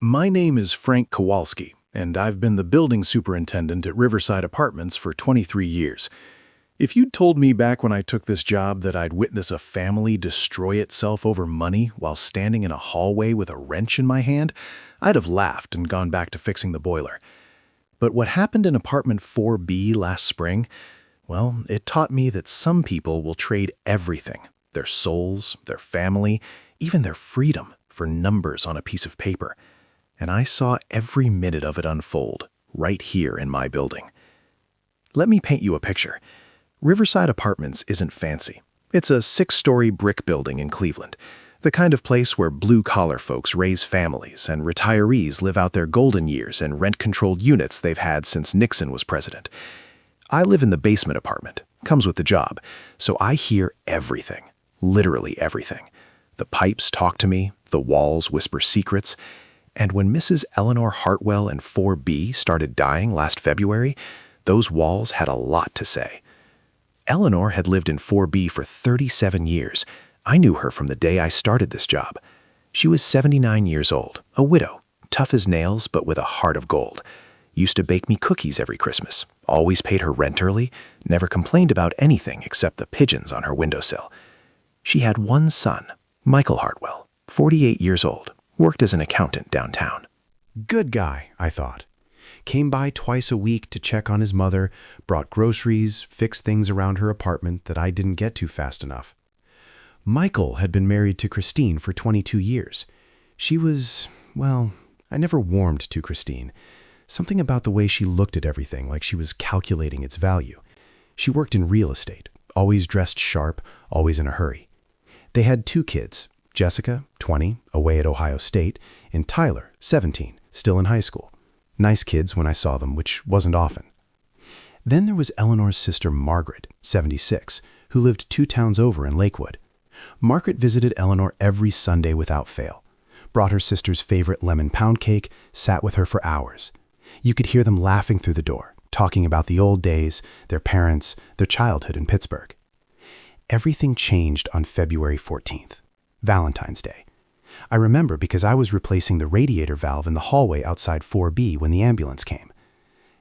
My name is Frank Kowalski, and I've been the building superintendent at Riverside Apartments for 23 years. If you'd told me back when I took this job that I'd witness a family destroy itself over money while standing in a hallway with a wrench in my hand, I'd have laughed and gone back to fixing the boiler. But what happened in apartment 4B last spring, well, it taught me that some people will trade everything, their souls, their family, even their freedom, for numbers on a piece of paper. And I saw every minute of it unfold, right here in my building. Let me paint you a picture. Riverside Apartments isn't fancy. It's a 6-story brick building in Cleveland, the kind of place where blue-collar folks raise families and retirees live out their golden years in rent-controlled units they've had since Nixon was president. I live in the basement apartment, comes with the job, so I hear everything, literally everything. The pipes talk to me, the walls whisper secrets. And when Mrs. Eleanor Hartwell in 4B started dying last February, those walls had a lot to say. Eleanor had lived in 4B for 37 years. I knew her from the day I started this job. She was 79 years old, a widow, tough as nails but with a heart of gold. Used to bake me cookies every Christmas, always paid her rent early, never complained about anything except the pigeons on her windowsill. She had one son, Michael Hartwell, 48 years old. Worked as an accountant downtown. Good guy, I thought. Came by twice a week to check on his mother, brought groceries, fixed things around her apartment that I didn't get to fast enough. Michael had been married to Christine for 22 years. She was, well, I never warmed to Christine. Something about the way she looked at everything, like she was calculating its value. She worked in real estate, always dressed sharp, always in a hurry. They had 2 kids. Jessica, 20, away at Ohio State, and Tyler, 17, still in high school. Nice kids when I saw them, which wasn't often. Then there was Eleanor's sister Margaret, 76, who lived 2 towns over in Lakewood. Margaret visited Eleanor every Sunday without fail, brought her sister's favorite lemon pound cake, sat with her for hours. You could hear them laughing through the door, talking about the old days, their parents, their childhood in Pittsburgh. Everything changed on February 14th. Valentine's Day. I remember because I was replacing the radiator valve in the hallway outside 4B when the ambulance came.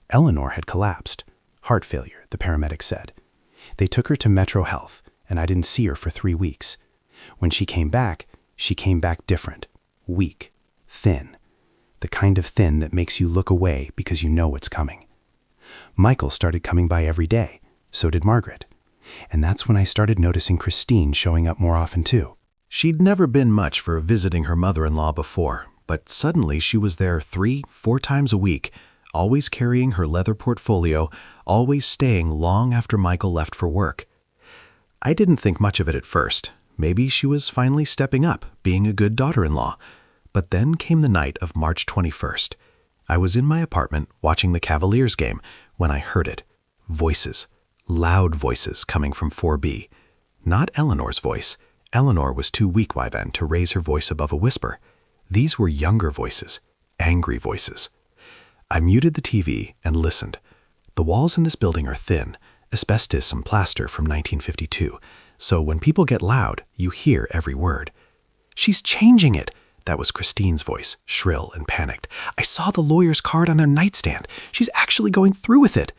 Eleanor had collapsed. Heart failure, the paramedic said. They took her to Metro Health, and I didn't see her for 3 weeks. When she came back different, weak, thin. The kind of thin that makes you look away because you know what's coming. Michael started coming by every day. So did Margaret. And that's when I started noticing Christine showing up more often too. She'd never been much for visiting her mother-in-law before, but suddenly she was there 3-4 times a week, always carrying her leather portfolio, always staying long after Michael left for work. I didn't think much of it at first. Maybe she was finally stepping up, being a good daughter-in-law. But then came the night of March 21st. I was in my apartment watching the Cavaliers game when I heard it. Voices, loud voices coming from 4B. Not Eleanor's voice. Eleanor was too weak by then to raise her voice above a whisper. These were younger voices, angry voices. I muted the TV and listened. The walls in this building are thin, asbestos and plaster from 1952, so when people get loud, you hear every word. "She's changing it!" That was Christine's voice, shrill and panicked. "I saw the lawyer's card on her nightstand. She's actually going through with it."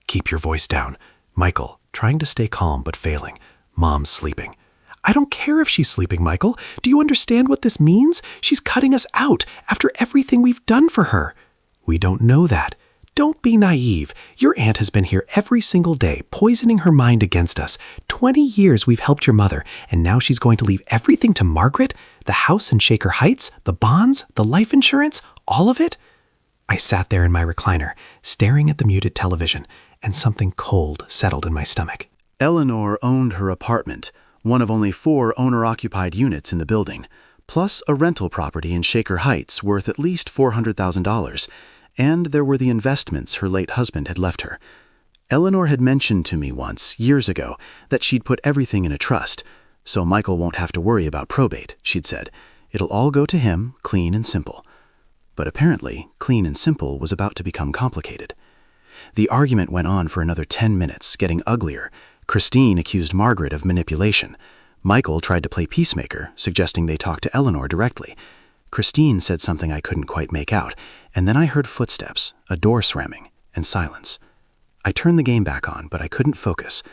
"Keep your voice down." Michael, trying to stay calm but failing. "Mom's sleeping." "I don't care if she's sleeping, Michael. Do you understand what this means? She's cutting us out after everything we've done for her." "We don't know that." "Don't be naive. Your aunt has been here every single day, poisoning her mind against us. 20 years we've helped your mother, and now she's going to leave everything to Margaret? The house in Shaker Heights, the bonds, the life insurance, all of it?" I sat there in my recliner, staring at the muted television, and something cold settled in my stomach. Eleanor owned her apartment, one of only 4 owner-occupied units in the building, plus a rental property in Shaker Heights worth at least $400,000, and there were the investments her late husband had left her. Eleanor had mentioned to me once, years ago, that she'd put everything in a trust, so Michael won't have to worry about probate, she'd said. It'll all go to him, clean and simple. But apparently, clean and simple was about to become complicated. The argument went on for another 10 minutes, getting uglier. Christine accused Margaret of manipulation. Michael tried to play peacemaker, suggesting they talk to Eleanor directly. Christine said something I couldn't quite make out, and then I heard footsteps, a door slamming, and silence. I turned the game back on, but I couldn't focus.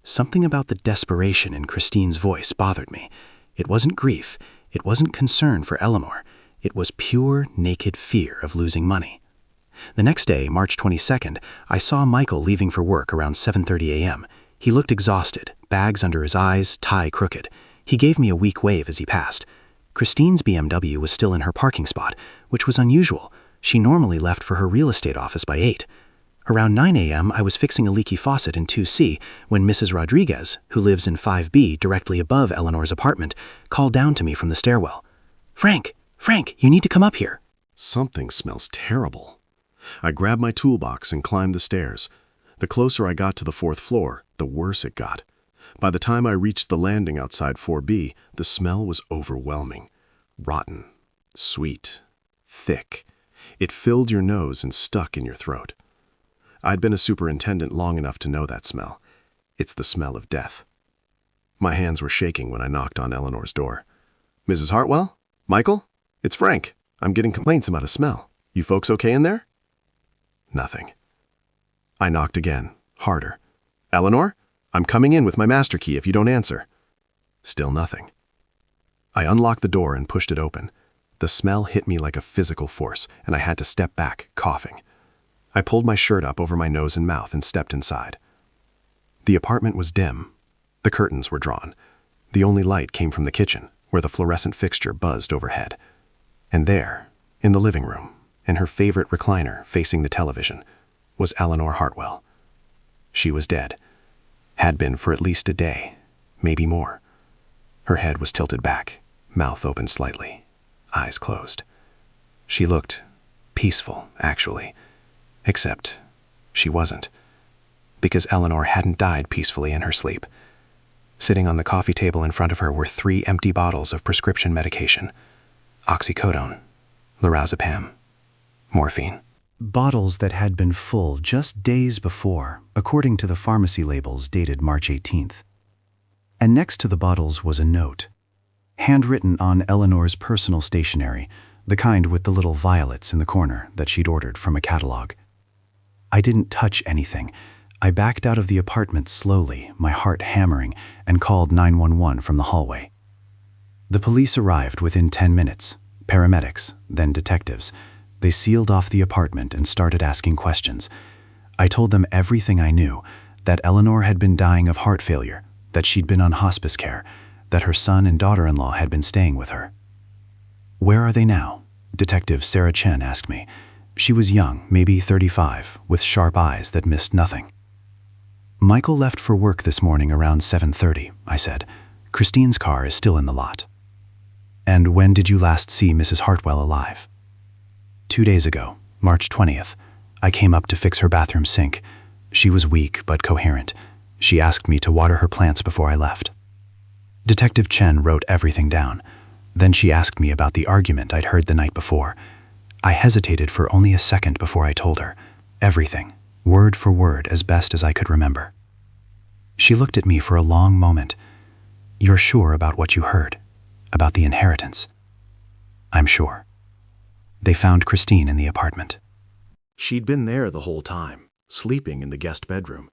Something about the desperation in Christine's voice bothered me. It wasn't grief. It wasn't concern for Eleanor. It was pure, naked fear of losing money. The next day, March 22nd, I saw Michael leaving for work around 7:30 a.m. He looked exhausted, bags under his eyes, tie crooked. He gave me a weak wave as he passed. Christine's BMW was still in her parking spot, which was unusual. She normally left for her real estate office by 8. Around 9 a.m., I was fixing a leaky faucet in 2C when Mrs. Rodriguez, who lives in 5B directly above Eleanor's apartment, called down to me from the stairwell. Frank, you need to come up here." Something smells terrible. I grabbed my toolbox and climbed the stairs. The closer I got to the 4th floor, the worse it got. By the time I reached the landing outside 4B, the smell was overwhelming. Rotten, sweet, thick. It filled your nose and stuck in your throat. I'd been a superintendent long enough to know that smell. It's the smell of death. My hands were shaking when I knocked on Eleanor's door. "Mrs. Hartwell? Michael? It's Frank. I'm getting complaints about a smell. You folks okay in there?" Nothing. I knocked again, harder. "Eleanor? I'm coming in with my master key if you don't answer." Still nothing. I unlocked the door and pushed it open. The smell hit me like a physical force, and I had to step back, coughing. I pulled my shirt up over my nose and mouth and stepped inside. The apartment was dim. The curtains were drawn. The only light came from the kitchen, where the fluorescent fixture buzzed overhead. And there, in the living room, in her favorite recliner facing the television, was Eleanor Hartwell. She was dead. Had been for at least a day, maybe more. Her head was tilted back, mouth open slightly, eyes closed. She looked peaceful, actually. Except she wasn't, because Eleanor hadn't died peacefully in her sleep. Sitting on the coffee table in front of her were 3 empty bottles of prescription medication: oxycodone, lorazepam, morphine. Bottles that had been full just days before, according to the pharmacy labels dated March 18th. And next to the bottles was a note, handwritten on Eleanor's personal stationery, the kind with the little violets in the corner that she'd ordered from a catalog. I didn't touch anything. I backed out of the apartment slowly, my heart hammering, and called 911 from the hallway. The police arrived within 10 minutes, paramedics, then detectives. They sealed off the apartment and started asking questions. I told them everything I knew, that Eleanor had been dying of heart failure, that she'd been on hospice care, that her son and daughter-in-law had been staying with her. "Where are they now?" Detective Sarah Chen asked me. She was young, maybe 35, with sharp eyes that missed nothing. "Michael left for work this morning around 7:30, I said. "Christine's car is still in the lot." "And when did you last see Mrs. Hartwell alive?" 2 days ago, March 20th. I came up to fix her bathroom sink. She was weak but coherent. She asked me to water her plants before I left." Detective Chen wrote everything down. Then she asked me about the argument I'd heard the night before. I hesitated for only a second before I told her. Everything, word for word, as best as I could remember. She looked at me for a long moment. "You're sure about what you heard? About the inheritance?" "I'm sure." They found Christine in the apartment. She'd been there the whole time, sleeping in the guest bedroom.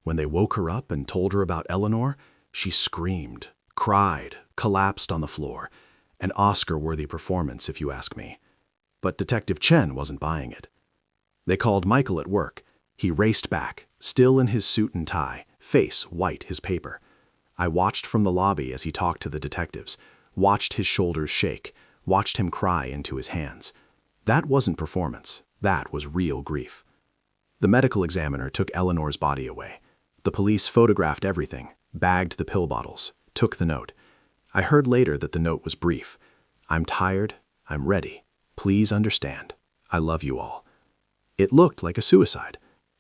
When they woke her up and told her about Eleanor, she screamed, cried, collapsed on the floor. An Oscar-worthy performance, if you ask me. But Detective Chen wasn't buying it. They called Michael at work. He raced back, still in his suit and tie, face white his paper. I watched from the lobby as he talked to the detectives, watched his shoulders shake, watched him cry into his hands. That wasn't performance. That was real grief. The medical examiner took Eleanor's body away. The police photographed everything, bagged the pill bottles, took the note. I heard later that the note was brief. "I'm tired. I'm ready. Please understand. I love you all." It looked like a suicide.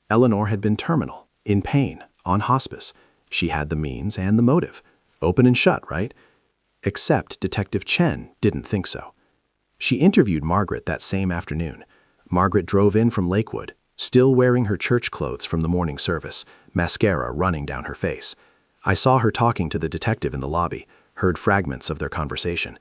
Eleanor had been terminal, in pain, on hospice. She had the means and the motive. Open and shut, right? Except Detective Chen didn't think so. She interviewed Margaret that same afternoon. Margaret drove in from Lakewood, still wearing her church clothes from the morning service, mascara running down her face. I saw her talking to the detective in the lobby, heard fragments of their conversation.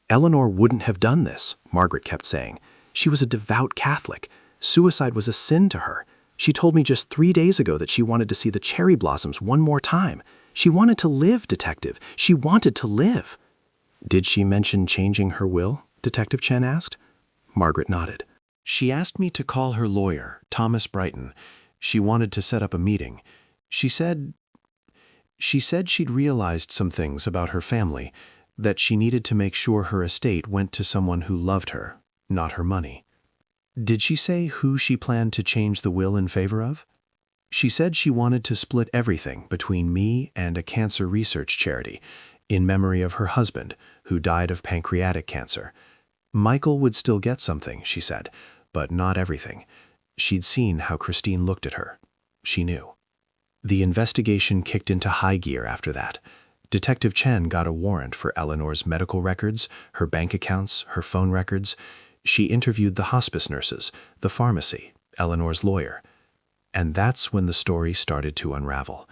Eleanor wouldn't have done this, Margaret kept saying. She was a devout Catholic. Suicide was a sin to her. She told me just 3 days ago that she wanted to see the cherry blossoms one more time. She wanted to live, Detective. She wanted to live. Did she mention changing her will? Detective Chen asked. Margaret nodded. She asked me to call her lawyer, Thomas Brighton. She wanted to set up a meeting. She said she'd realized some things about her family, that she needed to make sure her estate went to someone who loved her, not her money. Did she say who she planned to change the will in favor of? She said she wanted to split everything between me and a cancer research charity, in memory of her husband, who died of pancreatic cancer. Michael would still get something, she said, but not everything. She'd seen how Christine looked at her. She knew. The investigation kicked into high gear after that. Detective Chen got a warrant for Eleanor's medical records, her bank accounts, her phone records. She interviewed the hospice nurses, the pharmacy, Eleanor's lawyer. And that's when the story started to unravel.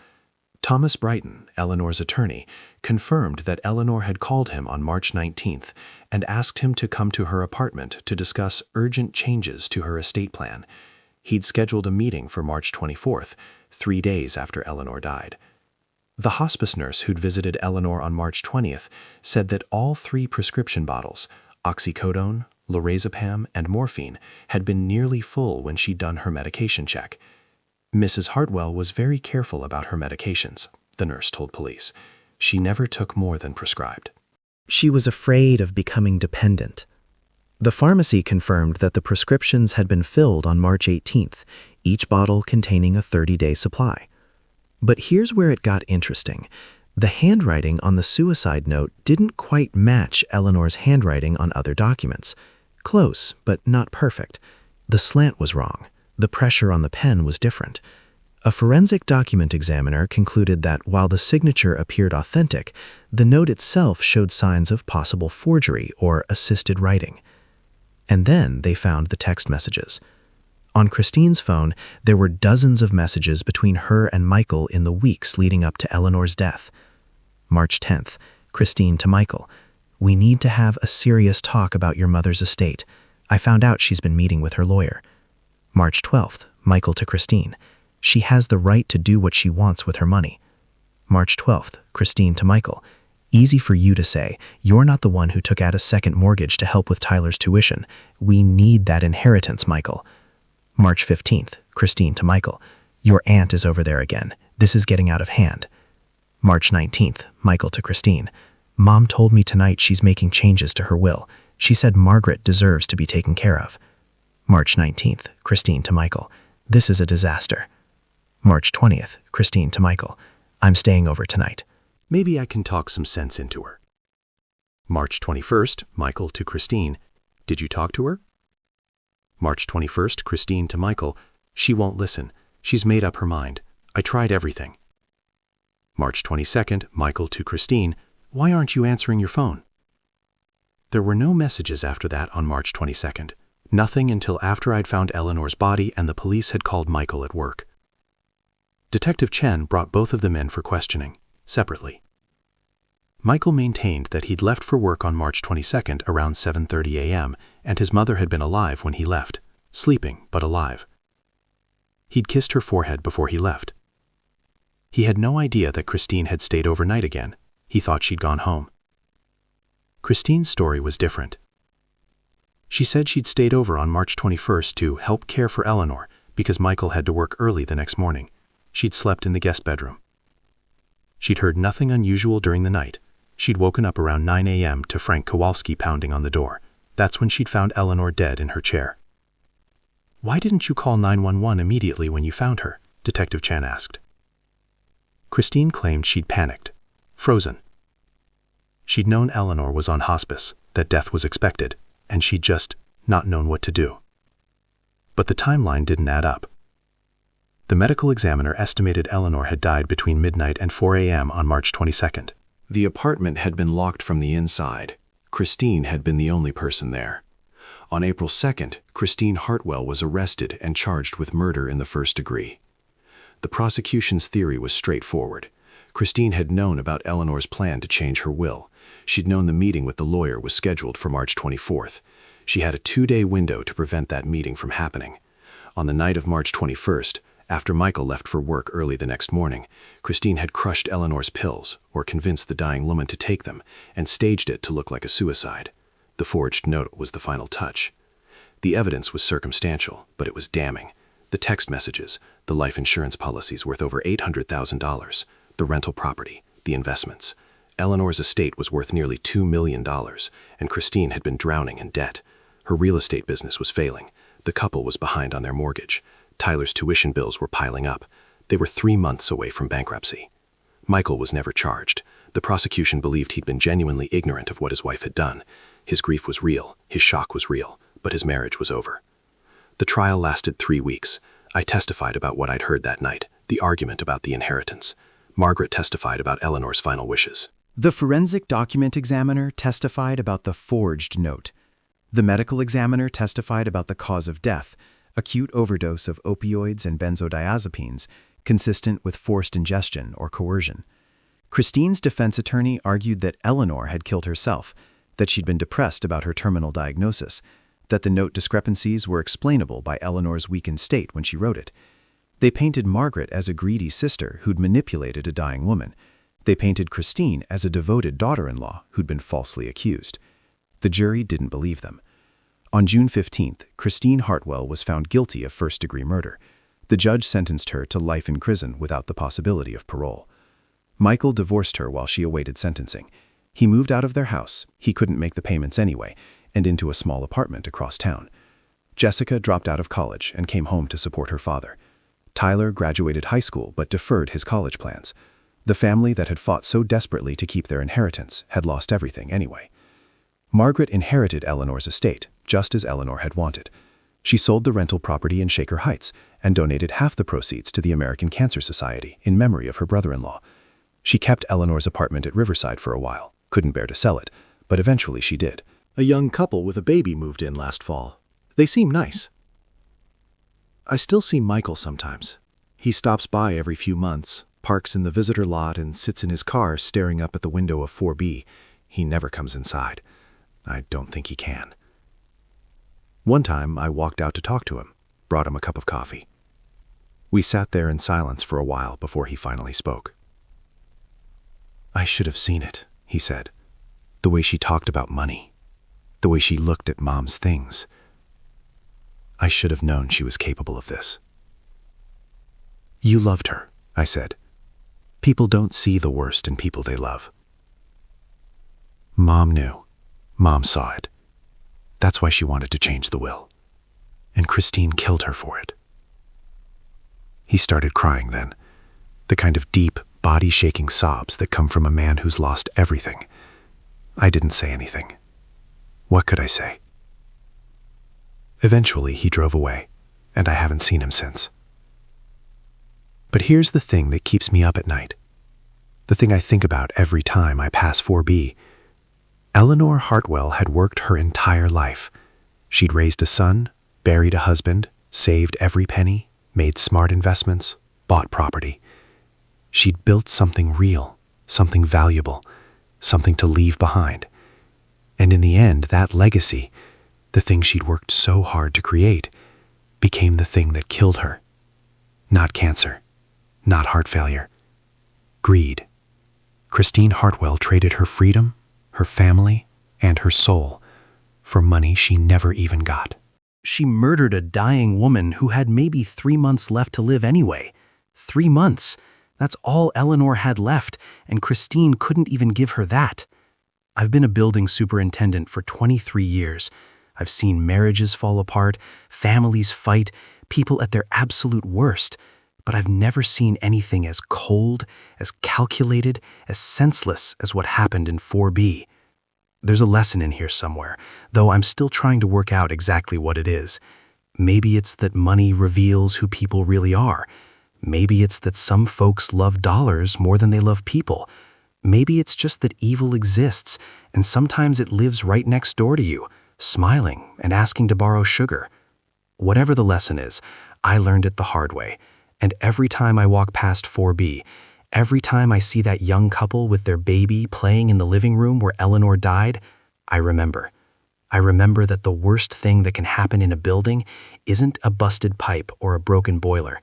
Thomas Brighton, Eleanor's attorney, confirmed that Eleanor had called him on March 19th and asked him to come to her apartment to discuss urgent changes to her estate plan. He'd scheduled a meeting for March 24th, 3 days after Eleanor died. The hospice nurse who'd visited Eleanor on March 20th said that all 3 prescription bottles, oxycodone, lorazepam, and morphine, had been nearly full when she'd done her medication check. Mrs. Hartwell was very careful about her medications, the nurse told police. She never took more than prescribed. She was afraid of becoming dependent. The pharmacy confirmed that the prescriptions had been filled on March 18th, each bottle containing a 30-day supply. But here's where it got interesting. The handwriting on the suicide note didn't quite match Eleanor's handwriting on other documents. Close, but not perfect. The slant was wrong. The pressure on the pen was different. A forensic document examiner concluded that while the signature appeared authentic, the note itself showed signs of possible forgery or assisted writing. And then they found the text messages. On Christine's phone, there were dozens of messages between her and Michael in the weeks leading up to Eleanor's death. March 10th, Christine to Michael. We need to have a serious talk about your mother's estate. I found out she's been meeting with her lawyer. March 12th, Michael to Christine. She has the right to do what she wants with her money. March 12th, Christine to Michael. Easy for you to say. You're not the one who took out a second mortgage to help with Tyler's tuition. We need that inheritance, Michael. March 15th, Christine to Michael. Your aunt is over there again. This is getting out of hand. March 19th, Michael to Christine. Mom told me tonight she's making changes to her will. She said Margaret deserves to be taken care of. March 19th, Christine to Michael. This is a disaster. March 20th, Christine to Michael. I'm staying over tonight. Maybe I can talk some sense into her. March 21st, Michael to Christine. Did you talk to her? March 21st, Christine to Michael. She won't listen. She's made up her mind. I tried everything. March 22nd, Michael to Christine. Why aren't you answering your phone? There were no messages after that on March 22nd. Nothing until after I'd found Eleanor's body and the police had called Michael at work. Detective Chen brought both of them in for questioning, separately. Michael maintained that he'd left for work on March 22nd around 7:30 a.m. and his mother had been alive when he left, sleeping but alive. He'd kissed her forehead before he left. He had no idea that Christine had stayed overnight again. He thought she'd gone home. Christine's story was different. She said she'd stayed over on March 21st to help care for Eleanor because Michael had to work early the next morning. She'd slept in the guest bedroom. She'd heard nothing unusual during the night. She'd woken up around 9 a.m. to Frank Kowalski pounding on the door. That's when she'd found Eleanor dead in her chair. Why didn't you call 911 immediately when you found her? Detective Chen asked. Christine claimed she'd panicked, frozen. She'd known Eleanor was on hospice, that death was expected, and she'd just not known what to do. But the timeline didn't add up. The medical examiner estimated Eleanor had died between midnight and 4 a.m. on March 22nd. The apartment had been locked from the inside. Christine had been the only person there. On April 2nd, Christine Hartwell was arrested and charged with murder in the first degree. The prosecution's theory was straightforward. Christine had known about Eleanor's plan to change her will. She'd known the meeting with the lawyer was scheduled for March 24th. She had a 2-day window to prevent that meeting from happening. On the night of March 21st, after Michael left for work early the next morning, Christine had crushed Eleanor's pills, or convinced the dying woman to take them, and staged it to look like a suicide. The forged note was the final touch. The evidence was circumstantial, but it was damning. The text messages, the life insurance policies worth over $800,000, the rental property, the investments. Eleanor's estate was worth nearly $2 million, and Christine had been drowning in debt. Her real estate business was failing. The couple was behind on their mortgage. Tyler's tuition bills were piling up. They were 3 months away from bankruptcy. Michael was never charged. The prosecution believed he'd been genuinely ignorant of what his wife had done. His grief was real, his shock was real, but his marriage was over. The trial lasted 3 weeks. I testified about what I'd heard that night, the argument about the inheritance. Margaret testified about Eleanor's final wishes. The forensic document examiner testified about the forged note. The medical examiner testified about the cause of death, acute overdose of opioids and benzodiazepines, consistent with forced ingestion or coercion. Christine's defense attorney argued that Eleanor had killed herself, that she'd been depressed about her terminal diagnosis, that the note discrepancies were explainable by Eleanor's weakened state when she wrote it. They painted Margaret as a greedy sister who'd manipulated a dying woman. They painted Christine as a devoted daughter-in-law who'd been falsely accused. The jury didn't believe them. On June 15th, Christine Hartwell was found guilty of first-degree murder. The judge sentenced her to life in prison without the possibility of parole. Michael divorced her while she awaited sentencing. He moved out of their house, he couldn't make the payments anyway, and into a small apartment across town. Jessica dropped out of college and came home to support her father. Tyler graduated high school but deferred his college plans. The family that had fought so desperately to keep their inheritance had lost everything anyway. Margaret inherited Eleanor's estate, just as Eleanor had wanted. She sold the rental property in Shaker Heights and donated half the proceeds to the American Cancer Society in memory of her brother-in-law. She kept Eleanor's apartment at Riverside for a while, couldn't bear to sell it, but eventually she did. A young couple with a baby moved in last fall. They seem nice. I still see Michael sometimes. He stops by every few months, parks in the visitor lot, and sits in his car staring up at the window of 4B. He never comes inside. I don't think he can. One time, I walked out to talk to him, brought him a cup of coffee. We sat there in silence for a while before he finally spoke. "I should have seen it," he said. "The way she talked about money. The way she looked at Mom's things. I should have known she was capable of this." "You loved her," I said. "People don't see the worst in people they love." "Mom knew. Mom saw it. That's why she wanted to change the will. And Christine killed her for it." He started crying then, the kind of deep, body-shaking sobs that come from a man who's lost everything. I didn't say anything. What could I say? Eventually, he drove away, and I haven't seen him since. But here's the thing that keeps me up at night. The thing I think about every time I pass 4B. Eleanor Hartwell had worked her entire life. She'd raised a son, buried a husband, saved every penny, made smart investments, bought property. She'd built something real, something valuable, something to leave behind. And in the end, that legacy, the thing she'd worked so hard to create, became the thing that killed her. Not cancer, not heart failure. Greed. Christine Hartwell traded her freedom, her family, and her soul for money she never even got. She murdered a dying woman who had maybe 3 months left to live anyway. 3 months. That's all Eleanor had left, and Christine couldn't even give her that. I've been a building superintendent for 23 years. I've seen marriages fall apart, families fight, people at their absolute worst. But I've never seen anything as cold, as calculated, as senseless as what happened in 4B. There's a lesson in here somewhere, though I'm still trying to work out exactly what it is. Maybe it's that money reveals who people really are. Maybe it's that some folks love dollars more than they love people. Maybe it's just that evil exists, and sometimes it lives right next door to you, smiling and asking to borrow sugar. Whatever the lesson is, I learned it the hard way. And every time I walk past 4B, Every time I see that young couple with their baby playing in the living room where Eleanor died, I remember. I remember that the worst thing that can happen in a building isn't a busted pipe or a broken boiler.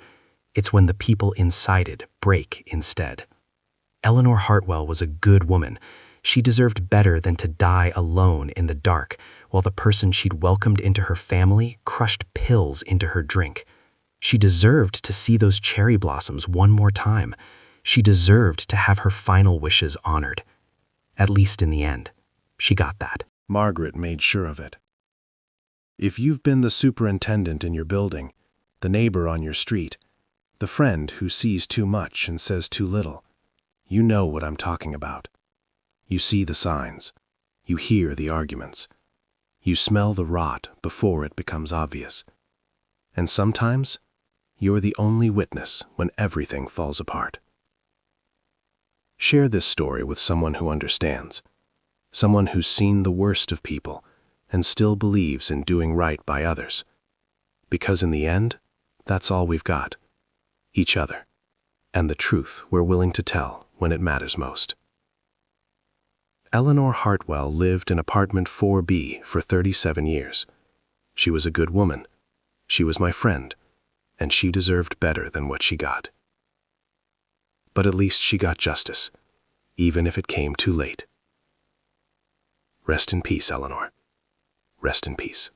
It's when the people inside it break instead. Eleanor Hartwell was a good woman. She deserved better than to die alone in the dark while the person she'd welcomed into her family crushed pills into her drink. She deserved to see those cherry blossoms one more time. She deserved to have her final wishes honored. At least in the end, she got that. Margaret made sure of it. If you've been the superintendent in your building, the neighbor on your street, the friend who sees too much and says too little, you know what I'm talking about. You see the signs. You hear the arguments. You smell the rot before it becomes obvious. And sometimes, you're the only witness when everything falls apart. Share this story with someone who understands, someone who's seen the worst of people and still believes in doing right by others. Because in the end, that's all we've got. Each other. And the truth we're willing to tell when it matters most. Eleanor Hartwell lived in apartment 4B for 37 years. She was a good woman. She was my friend. And she deserved better than what she got. But at least she got justice, even if it came too late. Rest in peace, Eleanor. Rest in peace.